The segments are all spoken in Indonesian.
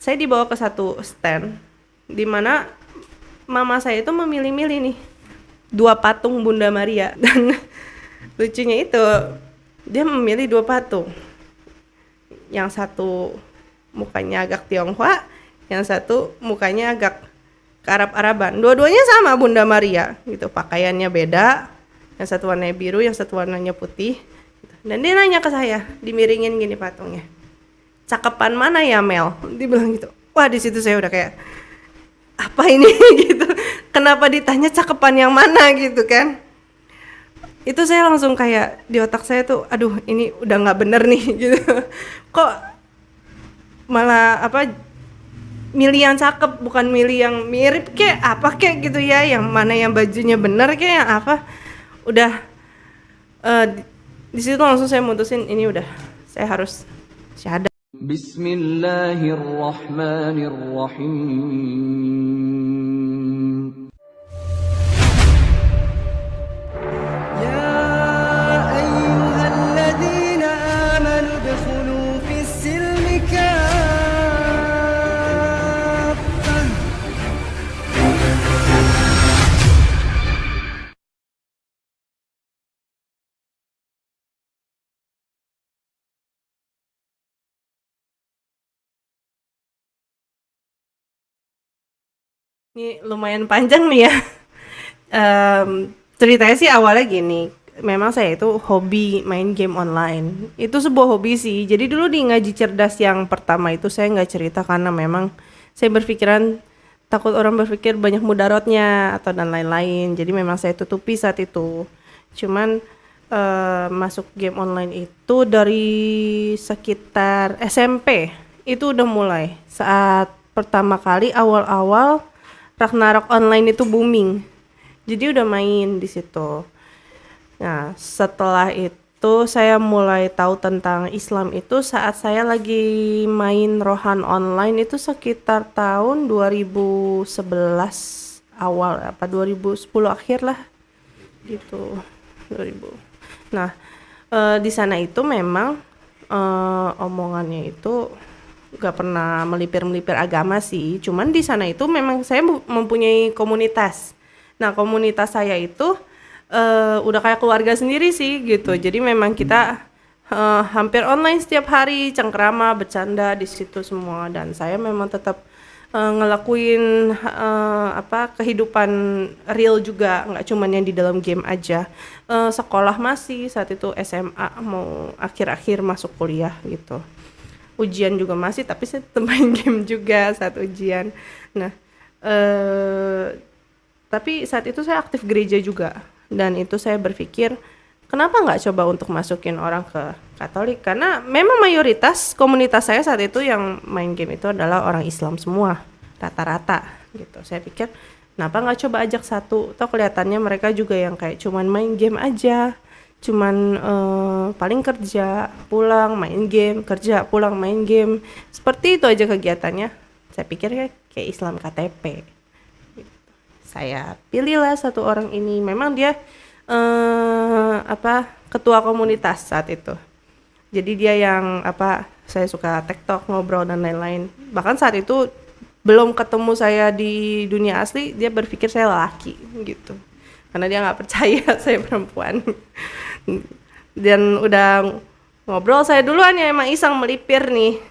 saya dibawa ke satu stand di mana mama saya itu memilih-milih nih 2 patung Bunda Maria dan lucunya itu dia memilih 2 patung. Yang satu mukanya agak Tionghoa, yang satu mukanya agak ke Arab-Araban. Dua-duanya sama Bunda Maria gitu, pakaiannya beda. Yang satu warnanya biru, yang satu warnanya putih. Dan dia nanya ke saya, dimiringin gini patungnya. Cakepan mana ya Mel? Dia bilang gitu. Wah, di situ saya udah kayak apa ini gitu. Kenapa ditanya cakepan yang mana gitu kan? Itu saya langsung kayak di otak saya tuh, aduh ini udah nggak bener nih gitu. Kok malah apa milih yang cakep bukan milih yang mirip kayak apa kayak gitu ya, yang mana yang bajunya bener kayak yang apa. Udah di situ langsung saya mutusin ini udah saya harus syahadat. Bismillahirrahmanirrahim. Ya ayyuhalladzina amanu udkhulu fis silmi kaffah. Ini lumayan panjang nih ya. Ceritanya sih awalnya gini, memang saya itu hobi main game online. Itu sebuah hobi sih. Jadi dulu di ngaji cerdas yang pertama itu saya nggak cerita karena memang saya berpikiran takut orang berpikir banyak mudaratnya atau dan lain-lain. Jadi memang saya tutupi saat itu. Cuman masuk game online itu dari sekitar SMP itu udah mulai. Saat pertama kali awal-awal Ragnarok online itu booming. Jadi udah main di situ. Nah, setelah itu saya mulai tahu tentang Islam itu saat saya lagi main Rohan online itu sekitar tahun 2011 awal apa 2010 akhir lah gitu. 2000. Nah, di sana itu memang omongannya itu gak pernah melipir-melipir agama sih, cuman di sana itu memang saya mempunyai komunitas. Nah, komunitas saya itu udah kayak keluarga sendiri sih gitu. Jadi memang kita hampir online setiap hari, cengkrama, bercanda di situ semua. Dan saya memang tetap ngelakuin kehidupan real juga, nggak cuman yang di dalam game aja. Sekolah masih saat itu SMA, mau akhir-akhir masuk kuliah gitu. Ujian juga masih, tapi saya tetap main game juga saat ujian. Nah, tapi saat itu saya aktif gereja juga, dan itu saya berpikir kenapa nggak coba untuk masukin orang ke Katolik, karena memang mayoritas komunitas saya saat itu yang main game itu adalah orang Islam semua, rata-rata gitu. Saya pikir kenapa nggak coba ajak satu, toh kelihatannya mereka juga yang kayak cuman main game aja, cuman paling kerja pulang main game, kerja pulang main game, seperti itu aja kegiatannya. Saya pikir kayak Islam KTP. Saya pilihlah satu orang ini, memang dia ketua komunitas saat itu. Jadi dia yang saya suka TikTok, ngobrol dan lain-lain. Bahkan saat itu belum ketemu saya di dunia asli, dia berpikir saya laki gitu. Karena dia nggak percaya saya perempuan. Dan udah ngobrol saya duluan ya emang iseng melipir nih,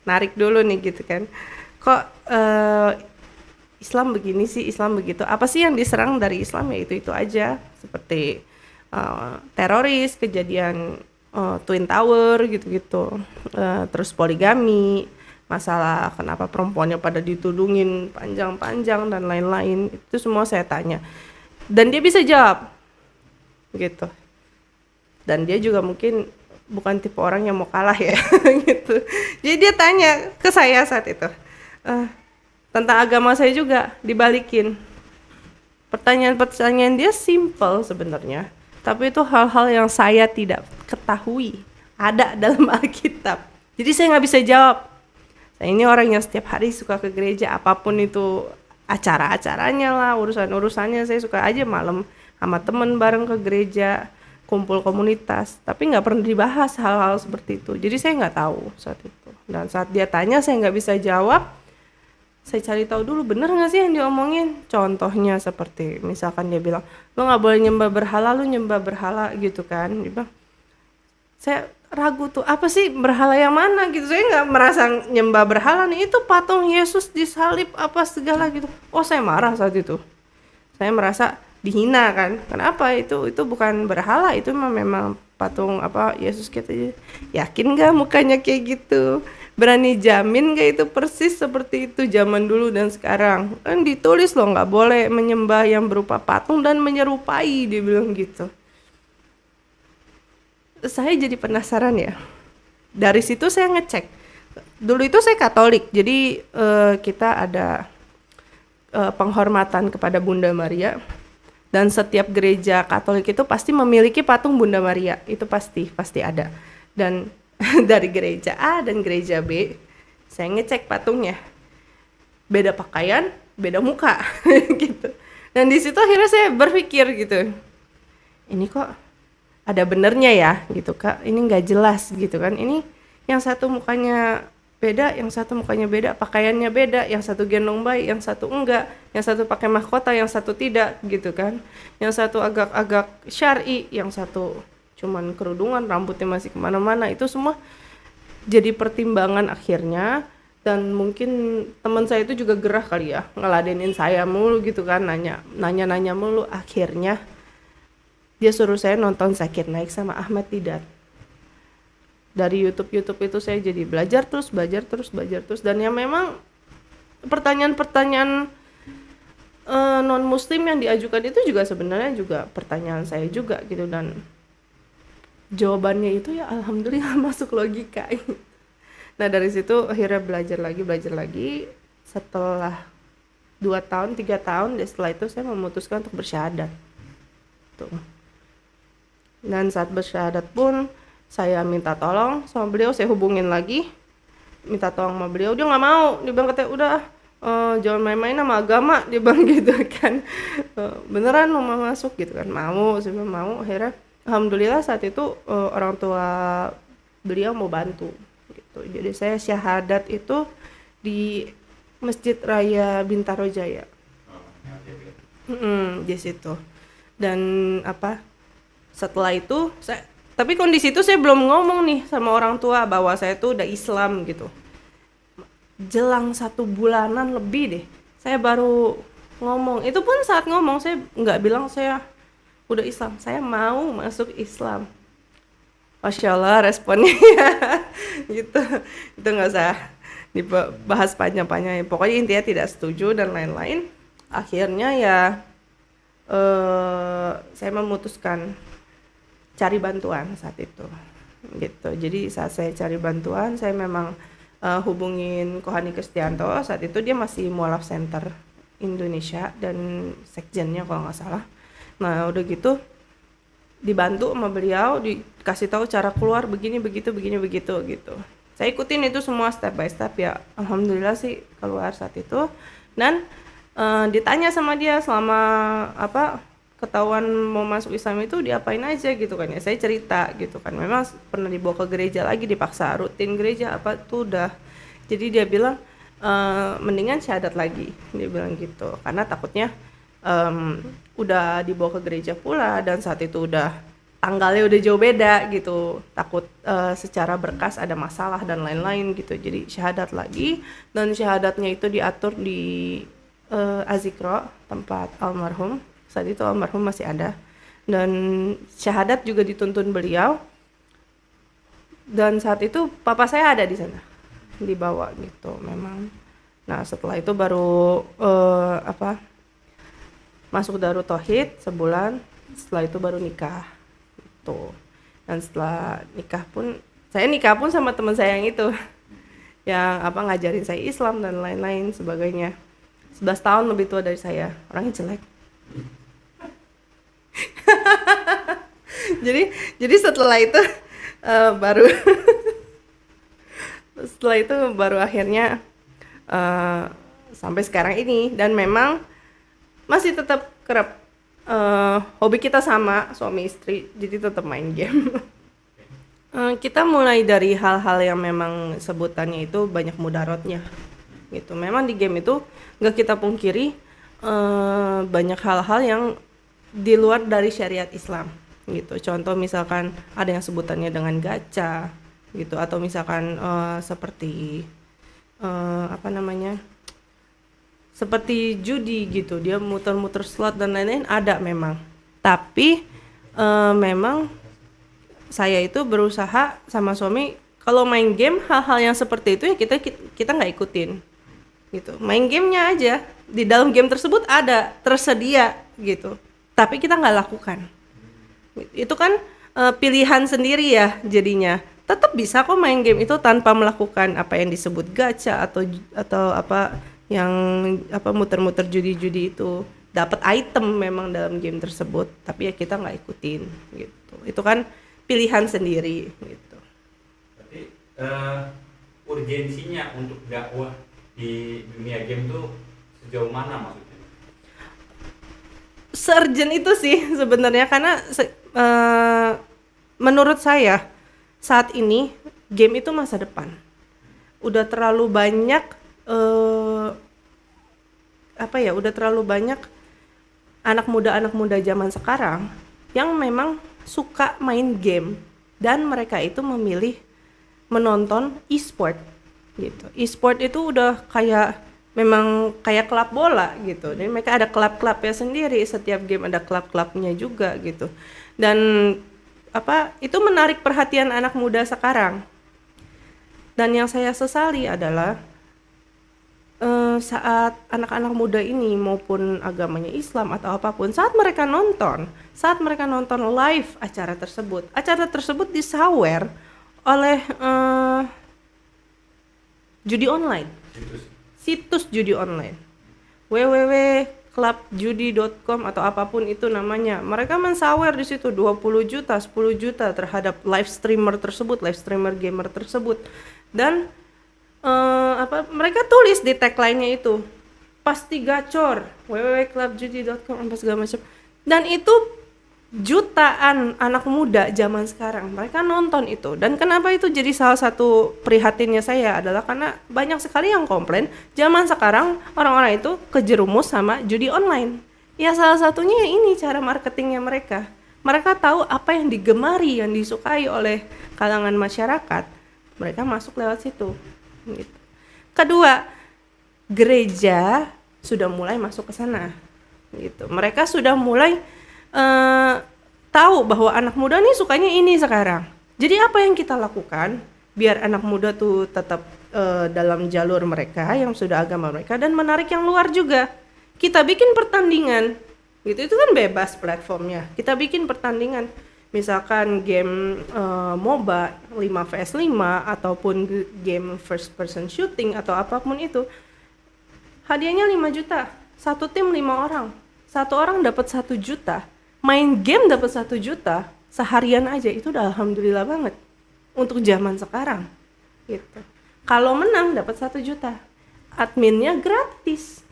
narik dulu nih gitu kan. Kok Islam begini sih, Islam begitu. Apa sih yang diserang dari Islam? Ya itu aja. Seperti teroris, kejadian Twin Tower gitu-gitu. Terus poligami, masalah kenapa perempuannya pada ditudungin panjang-panjang dan lain-lain. Itu semua saya tanya. Dan dia bisa jawab gitu. Dan dia juga mungkin bukan tipe orang yang mau kalah ya gitu. Jadi dia tanya ke saya saat itu. Tentang agama saya juga dibalikin. Pertanyaan-pertanyaan dia simple sebenarnya, tapi itu hal-hal yang saya tidak ketahui ada dalam Alkitab. Jadi saya nggak bisa jawab. Saya ini orang yang setiap hari suka ke gereja, apapun itu acara-acaranya lah, urusan-urusannya saya suka aja malam sama temen bareng ke gereja. kumpul komunitas, tapi nggak pernah dibahas hal-hal seperti itu. Jadi saya nggak tahu saat itu. Dan saat dia tanya saya nggak bisa jawab. Saya cari tahu dulu bener nggak sih yang diomongin. Contohnya seperti misalkan dia bilang lo nggak boleh nyembah berhala, lo nyembah berhala gitu kan. Dia bilang, saya ragu tuh apa sih berhala yang mana gitu. Saya nggak merasa nyembah berhala nih, itu patung Yesus disalib apa segala gitu. Oh saya marah saat itu. Saya merasa dihina kan. Kenapa itu bukan berhala, itu memang patung apa Yesus kita. Yakin nggak mukanya kayak gitu? Berani jamin gak itu persis seperti itu zaman dulu dan sekarang? Kan ditulis loh nggak boleh menyembah yang berupa patung dan menyerupai, dia bilang gitu. Saya jadi penasaran ya. Dari situ saya ngecek. Dulu itu saya Katolik, jadi kita ada penghormatan kepada Bunda Maria. Dan setiap gereja Katolik itu pasti memiliki patung Bunda Maria, itu pasti ada. Dan dari gereja A dan gereja B, saya ngecek patungnya, beda pakaian, beda muka, gitu. Dan di situ akhirnya saya berpikir gitu, ini kok ada benernya ya, gitu kak. Ini nggak jelas gitu kan. Ini yang satu mukanya beda, yang satu mukanya beda, pakaiannya beda, yang satu gendong bayi, yang satu enggak, yang satu pakai mahkota, yang satu tidak, gitu kan. Yang satu agak-agak syar'i, yang satu cuman kerudungan, rambutnya masih kemana-mana. Itu semua jadi pertimbangan akhirnya. Dan mungkin teman saya itu juga gerah kali ya, ngeladenin saya mulu gitu kan, nanya mulu. Akhirnya dia suruh saya nonton Zakir Naik sama Ahmad Didat. Dari YouTube itu saya jadi belajar terus. Dan ya memang pertanyaan-pertanyaan non muslim yang diajukan itu juga sebenarnya juga pertanyaan saya juga gitu. Dan jawabannya itu ya alhamdulillah masuk logika. Nah dari situ akhirnya belajar lagi. Setelah 2 tahun 3 tahun setelah itu saya memutuskan untuk bersyahadat tuh. Dan saat bersyahadat pun saya minta tolong sama beliau, saya hubungin lagi minta tolong sama beliau, dia nggak mau. Dia bilang katanya udah jangan main-main sama agama, dia bilang gitu kan. Beneran mau masuk gitu kan? Mau, saya bilang mau. Akhirnya alhamdulillah saat itu orang tua beliau mau bantu gitu. Jadi saya syahadat itu di Masjid Raya Bintaro Jaya. Di situ. Dan setelah itu tapi kondisi itu saya belum ngomong nih sama orang tua bahwa saya tuh udah Islam gitu. Jelang 1 bulanan lebih deh saya baru ngomong. Itu pun saat ngomong saya nggak bilang saya udah Islam, saya mau masuk Islam. Masya Allah responnya gitu. Itu nggak usah dibahas panjang-panjang. Pokoknya intinya tidak setuju dan lain-lain. Akhirnya ya saya memutuskan cari bantuan saat itu gitu. Jadi saat saya cari bantuan saya memang hubungin Kohani Kristianto. Saat itu dia masih Mualaf Center Indonesia dan sekjennya kalau nggak salah. Nah udah gitu dibantu sama beliau, dikasih tahu cara keluar begini begitu gitu. Saya ikutin itu semua step by step ya. Alhamdulillah sih keluar saat itu. Dan ditanya sama dia selama ketahuan mau masuk Islam itu diapain aja gitu kan ya. Saya cerita gitu kan. Memang pernah dibawa ke gereja lagi, dipaksa rutin gereja tuh udah. Jadi dia bilang mendingan syahadat lagi, dia bilang gitu. Karena takutnya udah dibawa ke gereja pula dan saat itu udah tanggalnya udah jauh beda gitu. Takut secara berkas ada masalah dan lain-lain gitu. Jadi syahadat lagi, dan syahadatnya itu diatur di Azikro, tempat almarhum. Saat itu almarhum masih ada, dan syahadat juga dituntun beliau. Dan saat itu papa saya ada di sana, dibawa gitu memang. Nah setelah itu baru masuk Darut Tauhid sebulan. Setelah itu baru nikah gitu. Dan setelah nikah pun saya nikah pun sama teman saya yang itu yang ngajarin saya Islam dan lain-lain sebagainya. 11 tahun lebih tua dari saya, orangnya jelek. jadi setelah itu baru akhirnya sampai sekarang ini. Dan memang masih tetap kerap hobi kita sama, suami istri, jadi tetap main game. Kita mulai dari hal-hal yang memang sebutannya itu banyak mudaratnya gitu. Memang di game itu nggak kita pungkiri banyak hal-hal yang di luar dari syariat Islam gitu. Contoh misalkan ada yang sebutannya dengan gacha gitu, atau misalkan seperti apa namanya, seperti judi gitu, dia muter-muter slot dan lain-lain, ada memang. Tapi memang saya itu berusaha sama suami, kalau main game hal-hal yang seperti itu ya kita nggak ikutin gitu. Main gamenya aja, di dalam game tersebut ada tersedia gitu, tapi kita nggak lakukan. Itu kan pilihan sendiri ya, jadinya tetap bisa kok main game itu tanpa melakukan apa yang disebut gacha atau apa yang apa muter-muter judi-judi itu. Dapat item memang dalam game tersebut, tapi ya kita nggak ikutin gitu. Itu kan pilihan sendiri gitu. Tapi urgensinya untuk dakwah di dunia game tuh sejauh mana maksudnya? Surgeon itu sih sebenarnya, karena menurut saya saat ini game itu masa depan. Udah terlalu banyak udah terlalu banyak anak muda zaman sekarang yang memang suka main game dan mereka itu memilih menonton e-sport gitu. E-sport itu udah memang kayak klub bola gitu. Dan mereka ada klub-klubnya sendiri, setiap game ada klub-klubnya juga gitu. Dan itu menarik perhatian anak muda sekarang. Dan yang saya sesali adalah saat anak-anak muda ini maupun agamanya Islam atau apapun, saat mereka nonton live acara tersebut disawer oleh judi online, situs judi online, www.clubjudi.com atau apapun itu namanya. Mereka mensawer di situ 20 juta, 10 juta terhadap live streamer gamer tersebut. Dan mereka tulis di tagline-nya itu pasti gacor, www.clubjudi.com apa segala macam. Dan itu jutaan anak muda zaman sekarang mereka nonton itu. Dan kenapa itu jadi salah satu prihatinnya saya adalah karena banyak sekali yang komplain zaman sekarang orang-orang itu kejerumus sama judi online. Ya salah satunya ini cara marketingnya mereka. Mereka tahu apa yang digemari, yang disukai oleh kalangan masyarakat, mereka masuk lewat situ gitu. Kedua, gereja sudah mulai masuk ke sana gitu. Mereka sudah mulai tahu bahwa anak muda nih sukanya ini sekarang. Jadi apa yang kita lakukan biar anak muda tuh tetap dalam jalur mereka yang sudah agama mereka dan menarik yang luar juga. Kita bikin pertandingan gitu, itu kan bebas platformnya. Kita bikin pertandingan, misalkan game MOBA 5vs5 ataupun game first person shooting atau apapun itu, hadiahnya 5 juta, satu tim 5 orang, satu orang dapat 1 juta, main game dapat 1 juta seharian aja, itu udah alhamdulillah banget untuk zaman sekarang gitu. Kalau menang dapat 1 juta, adminnya gratis.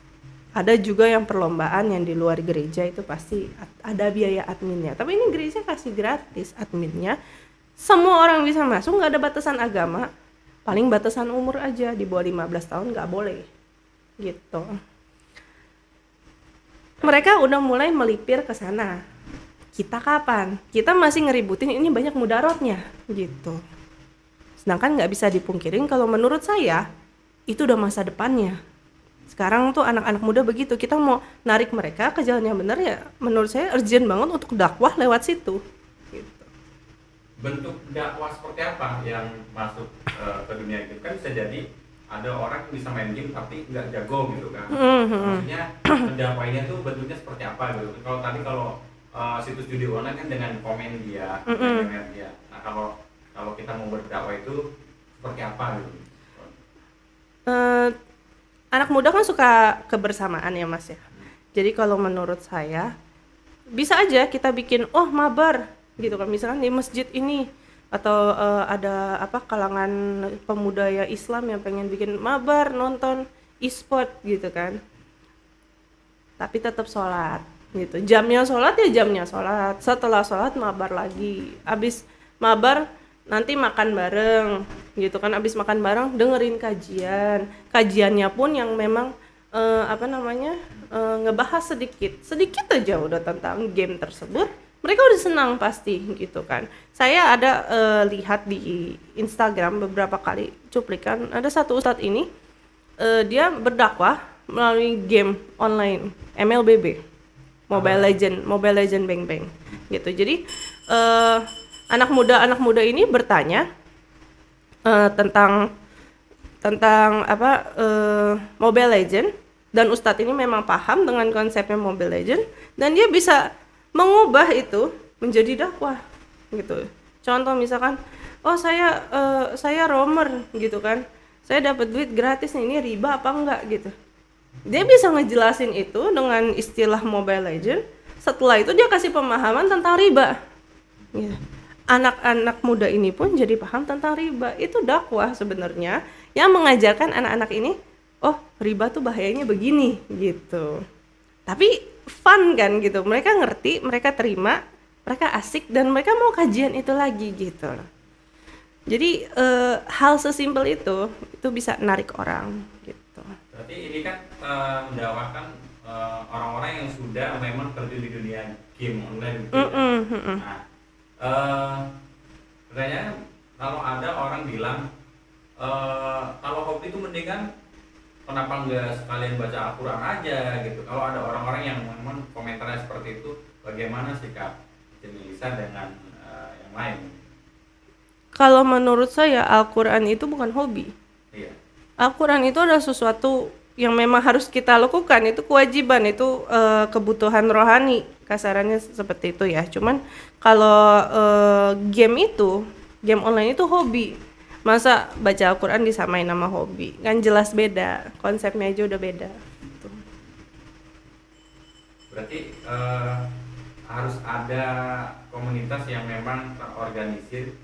Ada juga yang perlombaan yang di luar gereja itu pasti ada biaya adminnya, tapi ini gereja kasih gratis adminnya, semua orang bisa masuk, nggak ada batasan agama, paling batasan umur aja, di bawah 15 tahun nggak boleh gitu. Mereka udah mulai melipir ke sana. Kita kapan? Kita masih ngeributin ini banyak mudaratnya gitu. Sedangkan nggak bisa dipungkirin kalau menurut saya itu udah masa depannya. Sekarang tuh anak-anak muda begitu, kita mau narik mereka ke jalan yang benar ya menurut saya urgent banget untuk dakwah lewat situ gitu. Bentuk dakwah seperti apa yang masuk ke dunia game? Kan bisa jadi ada orang yang bisa main game tapi nggak jago gitu kan. Maksudnya mendakwainya tuh bentuknya seperti apa gitu. Kalau situs judi online kan dengan komen dia, dengan dia. Nah kalau kita mau berdakwah itu seperti apa gitu? Anak muda kan suka kebersamaan ya Mas ya. Jadi kalau menurut saya bisa aja kita bikin mabar gitu kan, misalkan di masjid ini atau ada kalangan pemuda ya Islam yang pengen bikin mabar nonton e-sport gitu kan. Tapi tetap sholat gitu. Jamnya sholat ya jamnya sholat, setelah sholat mabar lagi, abis mabar nanti makan bareng gitu kan, abis makan bareng dengerin kajiannya pun yang memang ngebahas sedikit aja udah tentang game tersebut, mereka udah senang pasti gitu kan. Saya ada lihat di Instagram beberapa kali cuplikan, ada satu ustadz ini dia berdakwah melalui game online MLBB, Mobile Legend Bang Bang gitu. Jadi anak muda ini bertanya tentang Mobile Legend, dan ustadz ini memang paham dengan konsepnya Mobile Legend, dan dia bisa mengubah itu menjadi dakwah gitu. Contoh misalkan, oh saya roamer gitu kan, saya dapat duit gratis nih, ini riba apa enggak gitu. Dia bisa ngejelasin itu dengan istilah Mobile Legend. Setelah itu dia kasih pemahaman tentang riba. Gitu. Anak-anak muda ini pun jadi paham tentang riba. Itu dakwah sebenarnya yang mengajarkan anak-anak ini, oh riba tuh bahayanya begini gitu. Tapi fun kan gitu. Mereka ngerti, mereka terima, mereka asik, dan mereka mau kajian itu lagi gitu. Jadi hal sesimpel itu bisa narik orang gitu. Berarti ini kan mendakwakan orang-orang yang sudah memang terjun di dunia game online gitu ya. Nah, sebenarnya kalau ada orang bilang kalau hobi itu mendingan kenapa nggak sekalian baca Al-Quran aja gitu. Kalau ada orang-orang yang memang komentarnya seperti itu, bagaimana sikap Melisa dengan yang lain? Kalau menurut saya Al-Quran itu bukan hobi. Iya. Al-Quran itu adalah sesuatu yang memang harus kita lakukan, itu kewajiban, itu kebutuhan rohani, kasarannya seperti itu ya. Cuman kalau game online itu hobi. Masa baca Al-Quran disamain sama hobi? Kan jelas beda, konsepnya aja udah beda. Gitu. Berarti harus ada komunitas yang memang terorganisir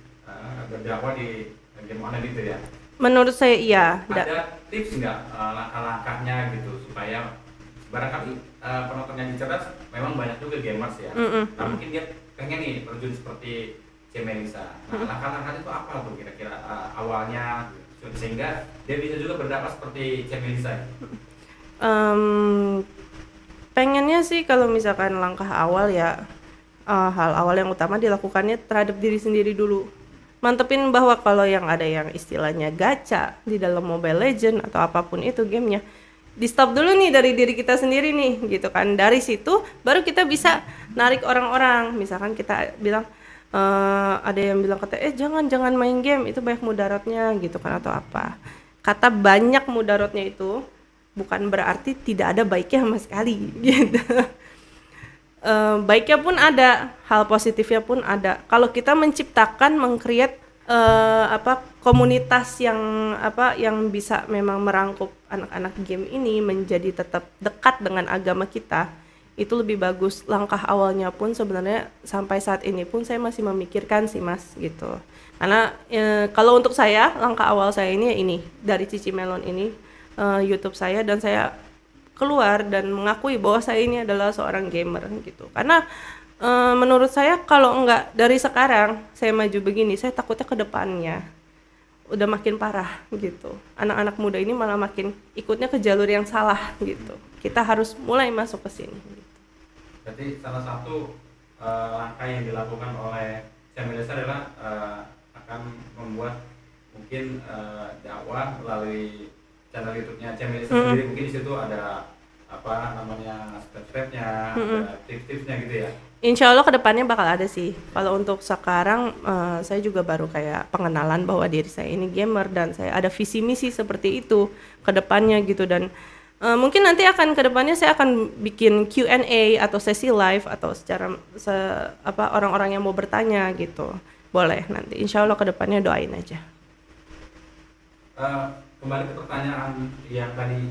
berdakwah di game online itu ya? Menurut saya iya. Ada tips nggak langkah-langkahnya gitu supaya barangkali penonton yang cerdas memang banyak juga gamers ya. Nah mungkin dia pengen nih terjun seperti Melisa. Nah langkah-langkahnya itu apa tuh kira-kira awalnya sehingga dia bisa juga berdakwah seperti Melisa? Pengennya sih kalau misalkan langkah awal ya hal awal yang utama dilakukannya terhadap diri sendiri dulu. Mantepin bahwa kalau yang ada yang istilahnya gacha di dalam Mobile Legend atau apapun itu gamenya, di stop dulu nih dari diri kita sendiri nih gitu kan. Dari situ baru kita bisa narik orang-orang. Misalkan kita bilang ada yang bilang kata jangan main game, itu banyak mudaratnya gitu kan atau apa. Kata banyak mudaratnya itu bukan berarti tidak ada baiknya sama sekali gitu. Baiknya pun ada, hal positifnya pun ada. Kalau kita menciptakan, meng-create komunitas yang bisa memang merangkup anak-anak game ini menjadi tetap dekat dengan agama kita, itu lebih bagus. Langkah awalnya pun sebenarnya sampai saat ini pun saya masih memikirkan sih Mas gitu. Karena kalau untuk saya langkah awal saya ini dari Cici Melon ini, YouTube saya, dan saya keluar dan mengakui bahwa saya ini adalah seorang gamer gitu. Karena menurut saya kalau enggak dari sekarang saya maju begini, saya takutnya ke depannya udah makin parah gitu. Anak-anak muda ini malah makin ikutnya ke jalur yang salah gitu. Kita harus mulai masuk ke sini gitu. Berarti salah satu langkah yang dilakukan oleh Melisa adalah akan membuat mungkin dakwah melalui channel YouTube-nya Melisa sendiri. Mungkin di situ ada step-stepnya, ada tips-tipsnya gitu ya. Insya Allah kedepannya bakal ada sih. Kalau untuk sekarang saya juga baru kayak pengenalan bahwa diri saya ini gamer dan saya ada visi misi seperti itu kedepannya gitu. Dan mungkin nanti kedepannya saya akan bikin Q&A atau sesi live atau secara orang-orang yang mau bertanya gitu. Boleh nanti. Insya Allah kedepannya doain aja. Kembali ke pertanyaan yang tadi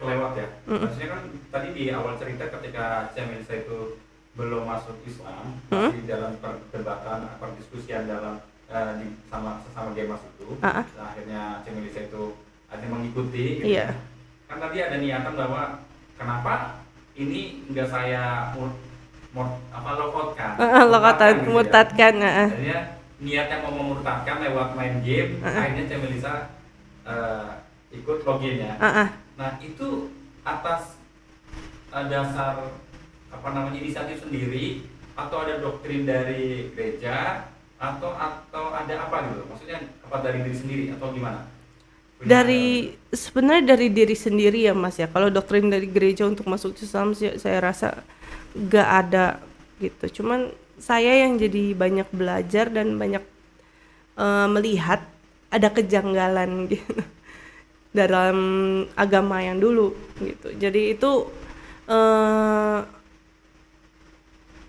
kelewat ya. Maksudnya kan tadi di awal cerita ketika Melisa itu belum masuk Islam, masih dalam perdebatan, perdiskusian dalam sesama gamers itu. Akhirnya Melisa itu ada mengikuti gitu. Iya. Kan tadi ada niatan bahwa kenapa ini enggak saya lokotkan, Lokatan gitu ya. murtadkan. Jadinya niatnya mau memurtadkan lewat main game, akhirnya Teh Melisa ikut login ya. Nah itu atas dasar apa namanya inisiatif sendiri atau ada doktrin dari gereja atau ada apa gitu? Maksudnya apa dari diri sendiri atau gimana? Sebenarnya dari diri sendiri ya Mas ya. Kalau doktrin dari gereja untuk masuk Islam sih, saya rasa gak ada gitu. Cuman saya yang jadi banyak belajar dan banyak melihat ada kejanggalan gitu dalam agama yang dulu gitu. Jadi itu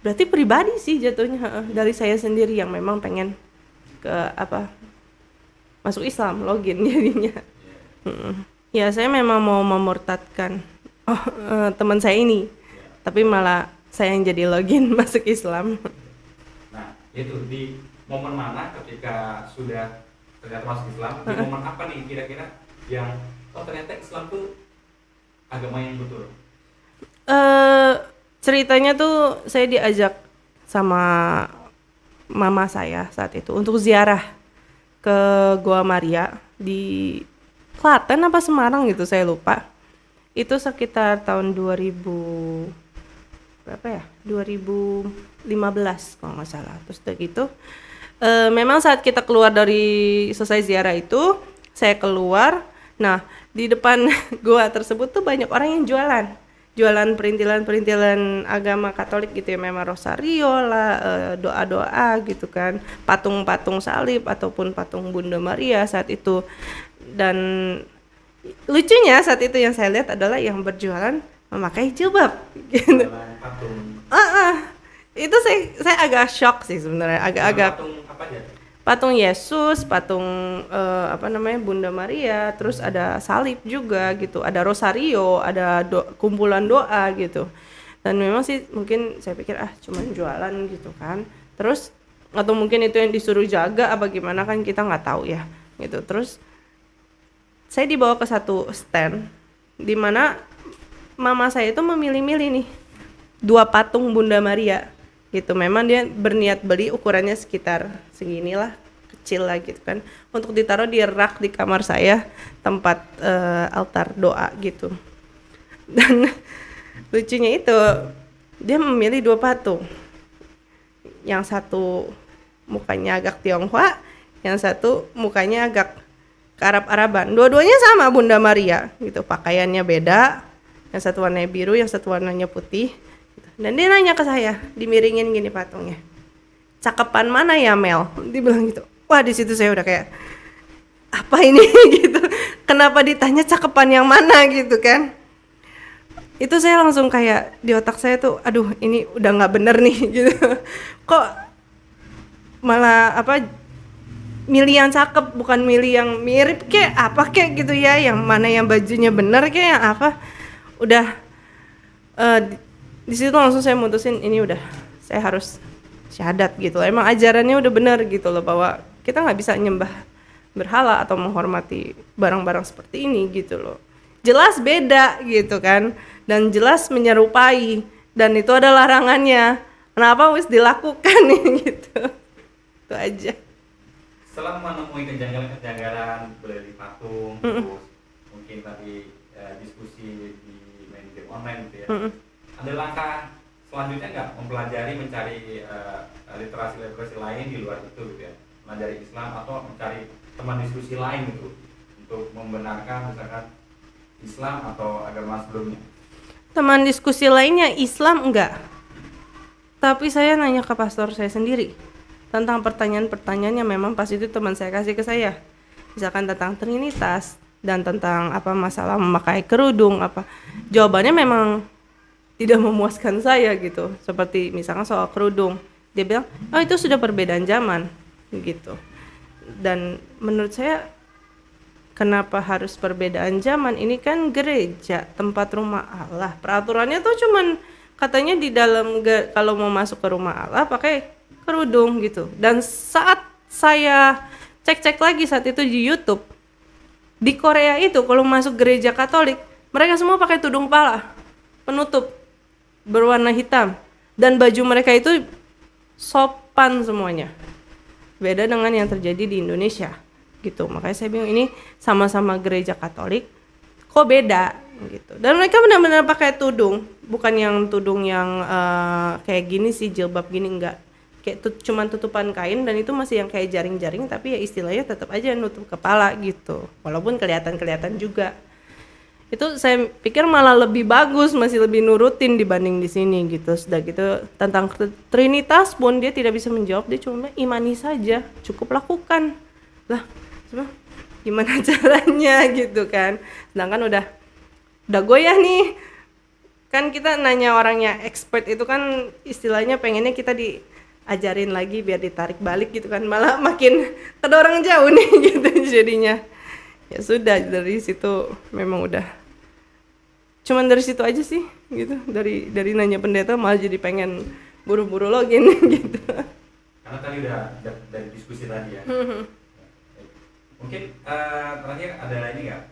berarti pribadi sih jatuhnya, dari saya sendiri yang memang pengen ke masuk Islam, login jadinya. Ya saya memang mau memurtadkan teman saya ini, tapi malah saya yang jadi login masuk Islam. Nah itu di momen mana ketika sudah ternyata masuk Islam, di momen apa nih kira-kira yang ternyata Islam tuh agama yang betul? Ceritanya tuh saya diajak sama mama saya saat itu untuk ziarah ke Gua Maria di Klaten apa Semarang gitu, saya lupa. Itu sekitar tahun 2000 berapa ya? 2015 kalau nggak salah. Terus udah gitu memang saat kita keluar dari selesai ziarah itu, saya keluar. Nah, di depan gua tersebut tuh banyak orang yang jualan perintilan-perintilan agama Katolik gitu ya, memang rosario lah, doa-doa gitu kan, patung-patung salib ataupun patung Bunda Maria saat itu. Dan lucunya saat itu yang saya lihat adalah yang berjualan memakai jilbab gitu. Patung. Itu saya agak shock sih sebenarnya, agak-agak Patung apa aja? patung Yesus, patung Bunda Maria, terus ada salib juga gitu, ada rosario, ada kumpulan doa gitu. Dan memang sih mungkin saya pikir cuman jualan gitu kan. Terus atau mungkin itu yang disuruh jaga apa gimana kan kita nggak tahu ya gitu. Terus saya dibawa ke satu stand di mana mama saya itu memilih-milih nih 2 patung Bunda Maria gitu. Memang dia berniat beli ukurannya sekitar seginilah, kecil lah gitu kan, untuk ditaruh di rak di kamar saya, tempat altar doa gitu. Dan lucunya itu dia memilih 2 patung, yang satu mukanya agak Tionghoa, yang satu mukanya agak ke Arab-Araban. Dua-duanya sama Bunda Maria gitu, pakaiannya beda, yang satu warnanya biru, yang satu warnanya putih. Dan dia nanya ke saya, dimiringin gini patungnya, cakepan mana ya Mel? Dibilang gitu. Wah, di situ saya udah kayak apa ini gitu. Kenapa ditanya cakepan yang mana gitu kan? Itu saya langsung kayak di otak saya tuh, aduh ini udah nggak bener nih gitu. Kok malah milih yang cakep bukan milih yang mirip kayak apa kayak gitu ya, yang mana yang bajunya bener kayak yang apa. Udah di situ langsung saya mutusin ini udah saya harus syahadat gitu. Emang ajarannya udah benar gitu loh, bahwa kita nggak bisa nyembah berhala atau menghormati barang-barang seperti ini gitu loh. Jelas beda gitu kan, dan jelas menyerupai, dan itu ada larangannya. Kenapa wis dilakukan nih gitu. Itu aja. Setelah menemui kejanggalan beli patung, terus mungkin tadi diskusi di main game online gitu ya. Ada langkah selanjutnya nggak, mempelajari, mencari literasi lain di luar itu gitu ya, mempelajari Islam atau mencari teman diskusi lain gitu untuk membenarkan misalkan Islam atau agama sebelumnya? Teman diskusi lainnya Islam enggak, tapi saya nanya ke pastor saya sendiri tentang pertanyaan-pertanyaan yang memang pas itu teman saya kasih ke saya, misalkan tentang Trinitas dan tentang masalah memakai kerudung jawabannya memang tidak memuaskan saya gitu. Seperti misalkan soal kerudung, dia bilang itu sudah perbedaan zaman gitu. Dan menurut saya, kenapa harus perbedaan zaman? Ini kan gereja, tempat rumah Allah. Peraturannya tuh cuman katanya di dalam kalau mau masuk ke rumah Allah pakai kerudung gitu. Dan saat saya cek-cek lagi saat itu di YouTube, di Korea itu kalau masuk gereja Katolik, mereka semua pakai tudung kepala penutup berwarna hitam. Dan baju mereka itu sopan semuanya. Beda dengan yang terjadi di Indonesia gitu. Makanya saya bingung, ini sama-sama gereja Katolik kok beda gitu. Dan mereka benar-benar pakai tudung, bukan yang tudung yang kayak gini sih, jilbab gini, enggak. Kayak cuman tutupan kain, dan itu masih yang kayak jaring-jaring, tapi ya istilahnya tetap aja nutup kepala gitu. Walaupun kelihatan juga. Itu saya pikir malah lebih bagus, masih lebih nurutin dibanding di sini gitu. Sudah gitu tentang Trinitas pun dia tidak bisa menjawab, dia cuma imani saja, cukup lakukan. Lah, coba gimana caranya gitu kan. Sedangkan udah goyah nih. Kan kita nanya orangnya expert itu kan istilahnya pengennya kita diajarin lagi biar ditarik balik gitu kan. Malah makin kedorong jauh nih gitu jadinya. Ya sudah, dari situ memang udah. Cuman dari situ aja sih gitu. Dari nanya pendeta malah jadi pengen buru-buru login gitu. Karena tadi udah dari diskusi tadi ya. Mungkin terakhir ada ini nggak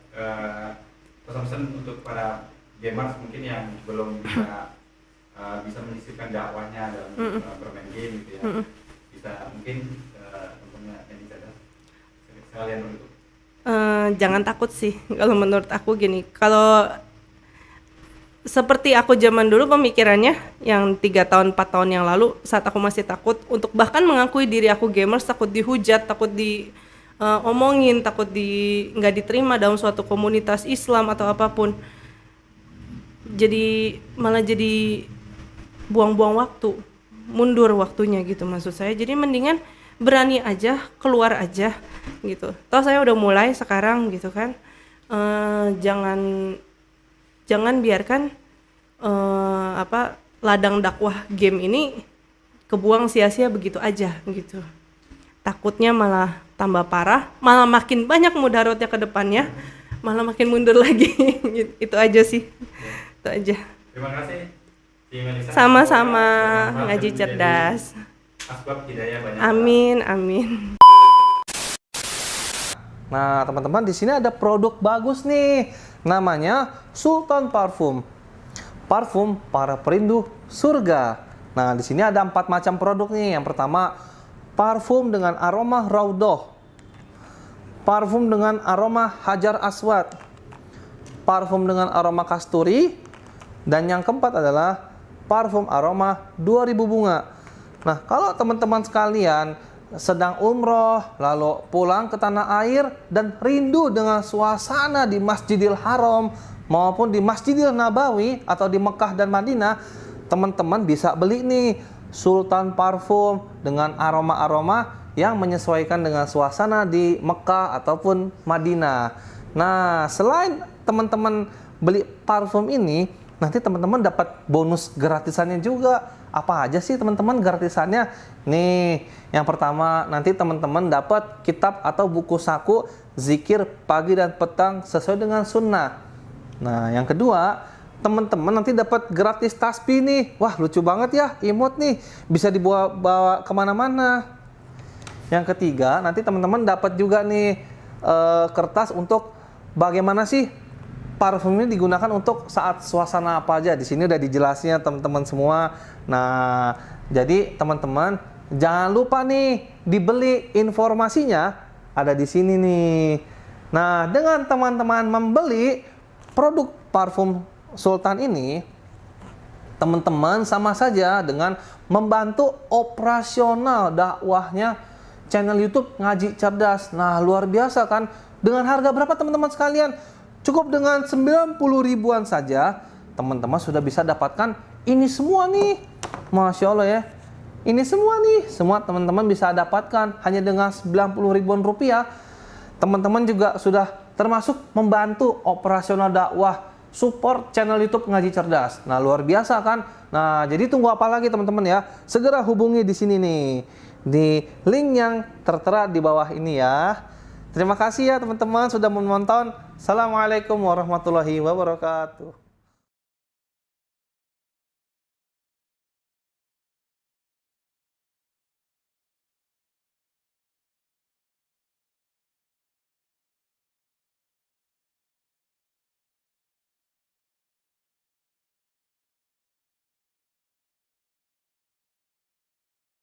pesan-pesan untuk para gamers mungkin yang belum bisa menyisipkan dakwahnya dalam bermain game gitu ya, bisa mungkin tentunya yang bisa sekalian begitu. Jangan takut sih kalau menurut aku gini, kalau seperti aku zaman dulu pemikirannya yang 3 tahun 4 tahun yang lalu saat aku masih takut untuk bahkan mengakui diri aku gamers, takut dihujat, takut omongin, takut nggak diterima dalam suatu komunitas Islam atau apapun, malah jadi buang-buang waktu, mundur waktunya gitu maksud saya. Jadi mendingan berani aja, keluar aja gitu. Toh saya udah mulai sekarang gitu kan. Jangan biarkan ladang dakwah game ini kebuang sia-sia begitu aja gitu. Takutnya malah tambah parah, malah makin banyak mudaratnya ke depannya, malah makin mundur lagi. Itu aja sih. Itu aja. Terima kasih. Sama-sama, ngaji cerdas. Asbab hidayah banyak. Amin. Nah, teman-teman, di sini ada produk bagus nih. Namanya Sultan Parfum. Parfum para perindu surga. Nah, di sini ada 4 macam produk nih. Yang pertama, parfum dengan aroma Raudhah, parfum dengan aroma Hajar Aswad, parfum dengan aroma kasturi, dan yang keempat adalah parfum aroma 2000 bunga. Nah, kalau teman-teman sekalian sedang umroh, lalu pulang ke tanah air dan rindu dengan suasana di Masjidil Haram maupun di Masjidil Nabawi atau di Mekah dan Madinah, teman-teman bisa beli nih Sultan Parfum dengan aroma-aroma yang menyesuaikan dengan suasana di Mekah ataupun Madinah. Nah, selain teman-teman beli parfum ini, nanti teman-teman dapat bonus gratisannya juga. Apa aja sih teman-teman gratisannya? Nih, yang pertama nanti teman-teman dapat kitab atau buku saku zikir pagi dan petang sesuai dengan sunnah. Nah, yang kedua, teman-teman nanti dapat gratis tasbih nih. Wah, lucu banget ya, imut nih, bisa dibawa kemana-mana. Yang ketiga, nanti teman-teman dapat juga nih kertas untuk bagaimana sih parfum ini digunakan untuk saat suasana apa aja. Di sini udah dijelasnya teman-teman semua. Nah, jadi teman-teman jangan lupa nih dibeli, informasinya ada di sini nih. Nah, dengan teman-teman membeli produk parfum Sultan ini, teman-teman sama saja dengan membantu operasional dakwahnya channel YouTube Ngaji Cerdas. Nah, luar biasa kan? Dengan harga berapa teman-teman sekalian? Cukup dengan 90 ribuan saja, teman-teman sudah bisa dapatkan ini semua nih. Masya Allah ya. Ini semua nih, semua teman-teman bisa dapatkan hanya dengan 90 ribuan rupiah. Teman-teman juga sudah termasuk membantu operasional dakwah, support channel YouTube Ngaji Cerdas. Nah, luar biasa kan? Nah, jadi tunggu apa lagi teman-teman ya? Segera hubungi di sini nih, di link yang tertera di bawah ini ya. Terima kasih ya teman-teman sudah menonton. Assalamualaikum warahmatullahi wabarakatuh.